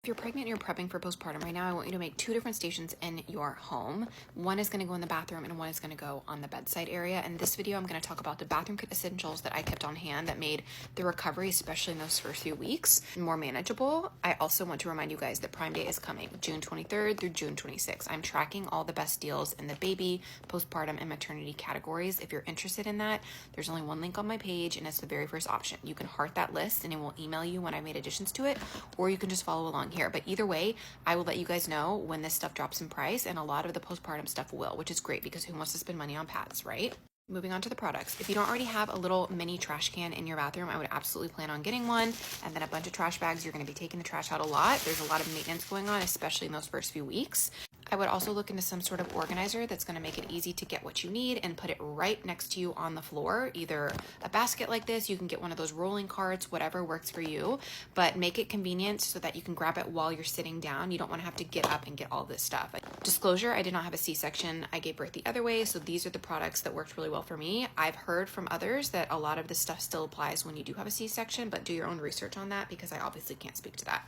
If you're pregnant and you're prepping for postpartum right now, I want you to make 2 different stations in your home. One is going to go in the bathroom and one is going to go on the bedside area. In this video, I'm going to talk about the bathroom kit essentials that I kept on hand that made the recovery, especially in those first few weeks, more manageable. I also want to remind you guys that Prime Day is coming, June 23rd through June 26th. I'm tracking all the best deals in the baby, postpartum, and maternity categories. If you're interested in that, there's only one link on my page and it's the very first option. You can heart that list and it will email you when I made additions to it, or you can just follow along here. But either way, I will let you guys know when this stuff drops in price, and a lot of the postpartum stuff will, which is great because who wants to spend money on pads, right? Moving on to the products. If you don't already have a little mini trash can in your bathroom, I would absolutely plan on getting one, and then a bunch of trash bags. You're going to be taking the trash out a lot. There's a lot of maintenance going on, especially in those first few weeks. I would also look into some sort of organizer that's going to make it easy to get what you need and put it right next to you on the floor. Either a basket like this, you can get one of those rolling carts, whatever works for you, but make it convenient so that you can grab it while you're sitting down. You don't want to have to get up and get all this stuff. Disclosure, I did not have a C-section. I gave birth the other way, so these are the products that worked really well for me. I've heard from others that a lot of this stuff still applies when you do have a C-section, but do your own research on that because I obviously can't speak to that.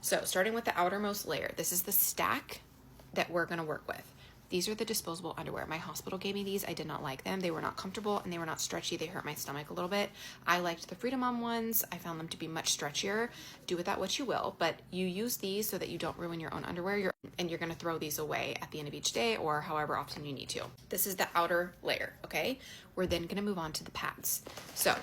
So starting with the outermost layer, this is the stack that we're going to work with. These are the disposable underwear. My hospital gave me these. I did not like them. They were not comfortable and they were not stretchy. They hurt my stomach a little bit. I liked the Freedom Mom ones. I found them to be much stretchier. Do with that what you will, but you use these so that you don't ruin your own underwear, and you're going to throw these away at the end of each day or however often you need to. This is the outer layer, okay? We're then going to move on to the pads. So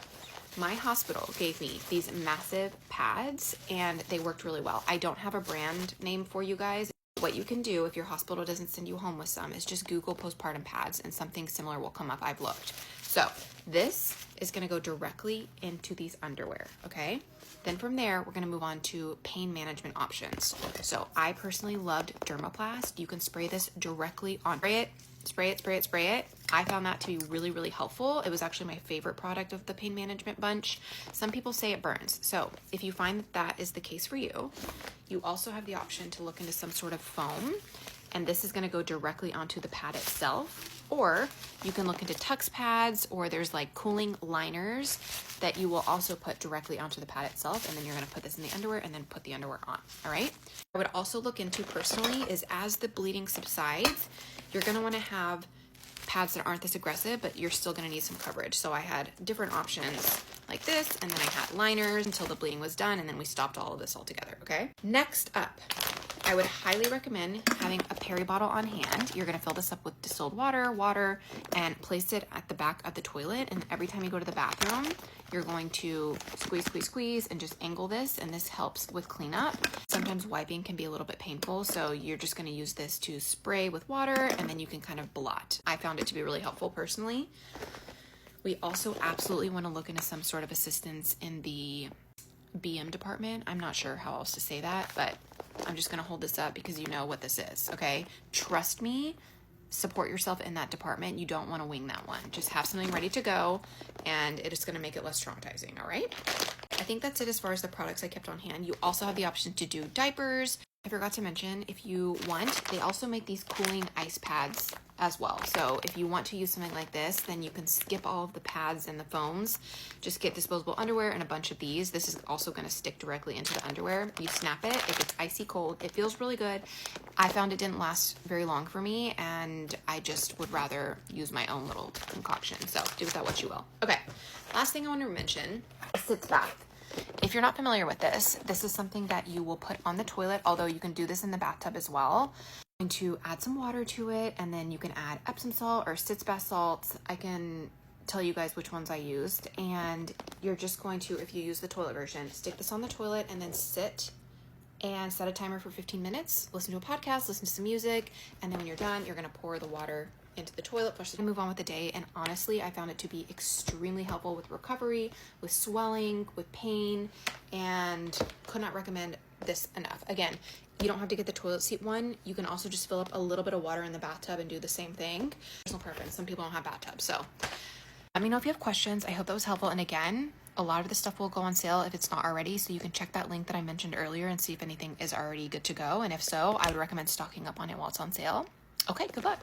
my hospital gave me these massive pads and they worked really well. I don't have a brand name for you guys. What you can do if your hospital doesn't send you home with some is just Google postpartum pads and something similar will come up. I've looked. So this is going to go directly into these underwear, okay? Then from there, we're going to move on to pain management options. So I personally loved Dermoplast. You can spray this directly on, spray it. I found that to be really, really helpful. It was actually my favorite product of the pain management bunch. Some people say it burns. So if you find that that is the case for you, you also have the option to look into some sort of foam, and this is going to go directly onto the pad itself. Or you can look into Tux pads, or there's like cooling liners that you will also put directly onto the pad itself, and then you're going to put this in the underwear and then put the underwear on. All right. I would also look into personally is as the bleeding subsides, you're going to want to have pads that aren't this aggressive, but you're still going to need some coverage. So I had different options like this, and then I had liners until the bleeding was done, and then we stopped all of this all together, okay? Next up, I would highly recommend having a peri bottle on hand. You're going to fill this up with distilled water, and place it at the back of the toilet, and every time you go to the bathroom, you're going to squeeze, and just angle this, and this helps with cleanup. Sometimes wiping can be a little bit painful, so you're just going to use this to spray with water, and then you can kind of blot. I found it to be really helpful personally. We also absolutely want to look into some sort of assistance in the BM department. I'm not sure how else to say that, but I'm just going to hold this up because you know what this is, okay? Trust me, support yourself in that department. You don't want to wing that one. Just have something ready to go, and it is going to make it less traumatizing, all right? I think that's it as far as the products I kept on hand. You also have the option to do diapers. I forgot to mention, if you want, they also make these cooling ice pads as well. So if you want to use something like this, then you can skip all of the pads and the foams. Just get disposable underwear and a bunch of these. This is also going to stick directly into the underwear. You snap it, it gets icy cold. It feels really good. I found it didn't last very long for me, and I just would rather use my own little concoction. So do with that what you will. Okay, last thing I want to mention is sitz bath. If you're not familiar with this, this is something that you will put on the toilet, although you can do this in the bathtub as well. I'm going to add some water to it, and then you can add Epsom salt or sitz bath salts. I can tell you guys which ones I used, and you're just going to, if you use the toilet version, stick this on the toilet and then sit and set a timer for 15 minutes, listen to a podcast, listen to some music, and then when you're done, you're going to pour the water into the toilet, flush it, and move on with the day. And honestly, I found it to be extremely helpful with recovery, with swelling, with pain, and could not recommend this enough. Again, you don't have to get the toilet seat one. You can also just fill up a little bit of water in the bathtub and do the same thing. Personal preference. Some people don't have bathtubs, so let me know if you have questions. I hope that was helpful. And again, a lot of the stuff will go on sale if it's not already, so you can check that link that I mentioned earlier and see if anything is already good to go. And if so, I would recommend stocking up on it while it's on sale. Okay, good luck.